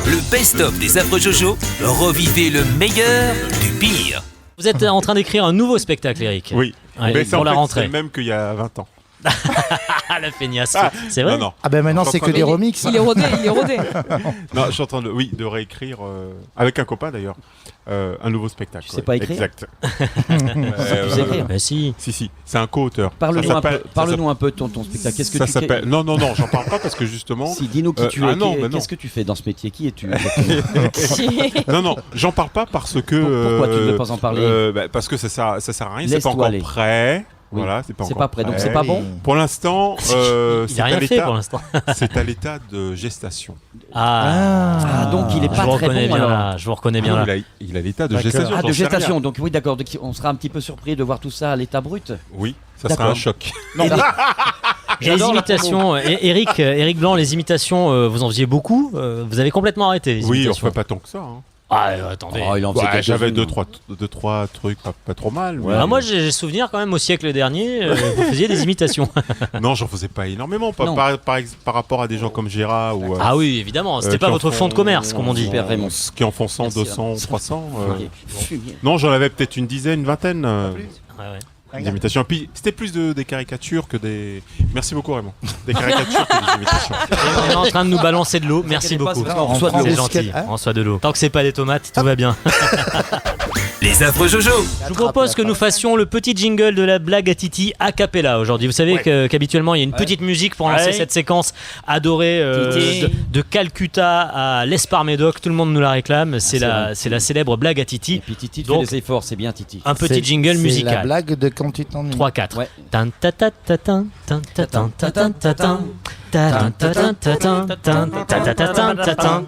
Le best-of des Affreux Jojo, revivez le meilleur du pire. Vous êtes en train d'écrire un nouveau spectacle, Eric. Oui, Ouais, mais pour la rentrée. c'est le même qu'il y a 20 ans. Ah, la feignasse. C'est vrai? Non. Ah ben maintenant Je suis c'est en que train des de- remixes. Il est rodé, il est rodé. Non, je suis en train de réécrire, avec un copain d'ailleurs, un nouveau spectacle. Tu sais pas écrire? Exact. Tu sais écrire? Mais si. Si, c'est un co-auteur. Parle-nous un peu de ton spectacle. Qu'est-ce que Ça tu s'appelle... Non, j'en parle pas parce que justement... Si, dis-nous qui tu es. ah non, mais non. Qu'est-ce que tu fais dans ce métier? Qui es-tu? Non, j'en parle pas parce que... Pourquoi tu ne veux pas en parler? Parce que ça sert à rien, c'est Laisse-toi pas encore aller. prêt. Oui. Voilà, c'est pas C'est encore pas prêt, donc prêt. c'est pas bon. Pour l'instant, Il c'est a rien à fait l'état- pour l'instant. c'est à l'état de gestation. Ah, donc il est je pas vous très reconnais bon bien alors. là. Je vous reconnais bien Ah non, là. il a l'état de D'accord. gestation. Ah, j'en de sais rien. gestation. Donc oui, d'accord. Donc, on sera un petit peu surpris de voir tout ça à l'état brut. Oui, ça sera D'accord. un choc. Et les imitations, Eric Blanc, les imitations, vous en faisiez beaucoup. Vous avez complètement arrêté les Oui, on imitations. fait pas tant que ça. Hein. Ah, attendez. Oh, il en faisait Ouais, quelques-uns. j'avais deux, trois trucs pas trop mal. Ouais. Ah, moi, j'ai souvenir quand même au siècle dernier, vous faisiez des imitations. Non, j'en faisais pas énormément. Non. Par rapport à des gens comme Gérard ou. Ah oui, évidemment. C'était pas qui en votre font- fond de commerce, comme on dit. Super Raymond. Qui en font 100, Merci, 200, 300. Fumier. Non, j'en avais peut-être une dizaine, une vingtaine Ouais. d'imitations. Puis c'était plus des caricatures que des. Merci beaucoup, Raymond. Des caricatures que des imitations. Et on est en train de nous balancer de l'eau. Merci T'inquiète pas, beaucoup. c'est parce qu'on reçoit de l'eau. C'est Des gentil. sketchs, hein On reçoit de l'eau. Tant que c'est pas des tomates, tout va bien. Les Affreux Jojo, Je vous propose que nous fassions le petit jingle de la blague à Titi a cappella aujourd'hui. Vous savez qu'habituellement il y a une petite musique pour lancer cette séquence adorée Titi. de Calcutta à l'Esparmédoc. Tout le monde nous la réclame. C'est la célèbre blague à Et Titi. puis Titi, tu Donc, fais des efforts, c'est bien Titi. Un petit C'est- jingle C'est la musical. blague de quand tu t'ennuies. 3-4. Ouais. Tan ta ta ta tan, tan ta tan ta tan ta tan. Ta ta ta ta tan, tan ta ta ta tan ta tan.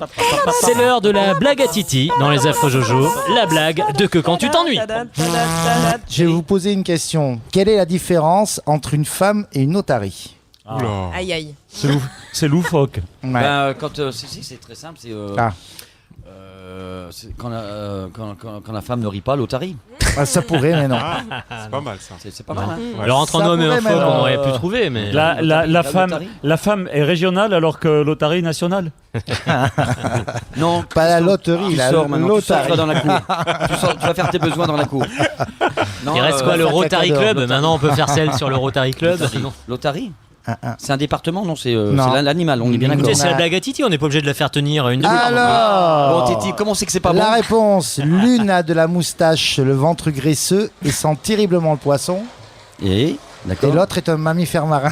C'est l'heure de la blague à Titi dans les Affreux Jojo. La blague de que quand tu t'ennuies. Je vais vous poser une question. Quelle est la différence entre une femme et une otarie? Oula. Aïe aïe. C'est loufoque. Ouais. Ben, c'est très simple. Ah. C'est quand la femme ne rit pas, l'otarie. Ah, ça pourrait, mais non. C'est pas mal ça. C'est pas mal. Hein. Ouais. Alors entre un Ça homme et un pourrait, phoque, mais on non. aurait pu trouver, mais La femme est régionale alors que l'otarie est nationale. Non, Pas la tu sors- loterie, tu la sors maintenant, tu sors, tu vas l'otarie. dans la cour. Tu vas faire tes besoins dans la cour. Non, il reste quoi, le faire Rotary caca Club? dehors, Maintenant on peut faire celle sur le Rotary Club. L'otarie. L'otarie Ah. C'est un département? Non, c'est Non. l'animal, on est bien d'accord. Écoutez, c'est la blague à Titi, on n'est pas obligé de la faire tenir une demi-heure. Alors, Bon, Titi, comment c'est que c'est pas bon? la réponse. L'une a de la moustache, le ventre graisseux et sent terriblement le poisson. Et Et d'accord. l'autre est un mammifère marin.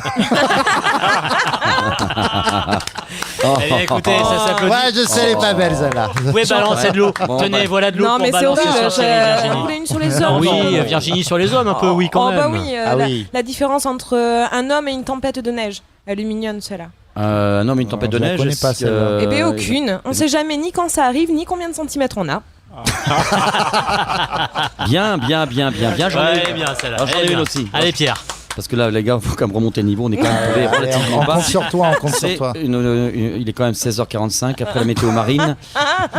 Eh, écoutez, ça s'applaudit. Ouais, je sais, elle est pas belle celle-là. Vous pouvez balancer de l'eau. Bon, Tenez, bah. voilà de l'eau Non, pour mais c'est balancer horrible. sur Chérie Vous Virginie. voulez une sur les hommes? Oui, Virginie sur les hommes un peu, oui quand Oh même. bah oui, Ah oui. La différence entre un homme et une tempête de neige. Elle est mignonne celle-là. Non, mais une tempête Je de la neige. connais pas, celle-là. Eh bien aucune. On sait jamais ni quand ça arrive, ni combien de centimètres on a. Bien. J'en ai Ouais, bien celle-là. Alors, j'en ai Elle est une bien. aussi. Allez Pierre. Parce que là, les gars, il faut quand même remonter le niveau. On est quand même tombé Allez, relativement on bas. compte sur toi, on compte sur C'est toi. il est quand même 16h45 après la météo marine.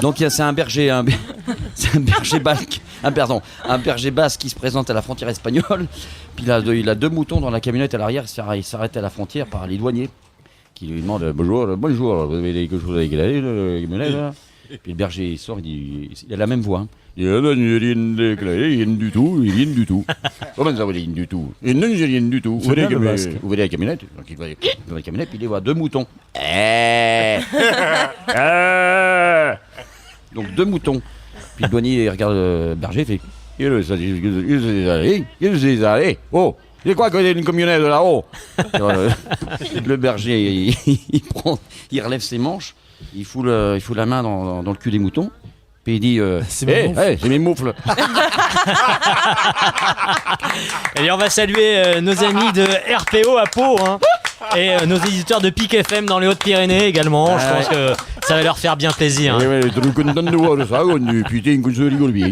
Donc c'est un berger, c'est un berger basque, un berger basque qui se présente à la frontière espagnole. Puis il a deux moutons dans la camionnette à l'arrière. Il s'arrête à la frontière par les douaniers qui lui demandent bonjour, vous avez quelque chose à égaler, la camionnette là? Puis le berger il sort, il a la même voix. Hein. Il dit, non, j'ai rien déclaré, rien du tout. Comment ça, vous rien du tout? Non, j'ai rien du tout. Vous C'est bien le basque. voyez la camionnette? Donc il va dans la camionnette, puis il voit deux moutons. Donc deux moutons. Puis le douanier il regarde le berger, il fait ils allés. Oh, c'est quoi qu'il y a une camionnette là-haut? Le berger, il relève ses manches, il fout la main dans le cul des moutons. Puis il dit C'est mes moufles. c'est mes moufles. Et on va saluer nos amis de RPO à Pau, hein, et nos éditeurs de PIC FM dans les Hautes-Pyrénées également. Je pense que ça va leur faire bien plaisir. Hein. Ouais, trop content de voir ça. Putain, que je rigole bien.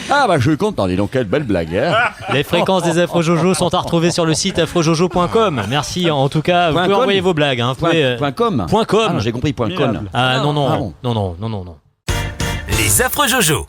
Ah bah je suis content, dis donc quelle belle blague. Hein. Les fréquences des Affreux Jojo sont à retrouver sur le site affreuxjojo.com. Merci en tout cas. Vous Point pouvez com. envoyer vos blagues. Hein. Vous pouvez, Point com. Point com. Ah, non, j'ai compris, point con. Ah non. Ah bon. Non. les Affreux Jojo.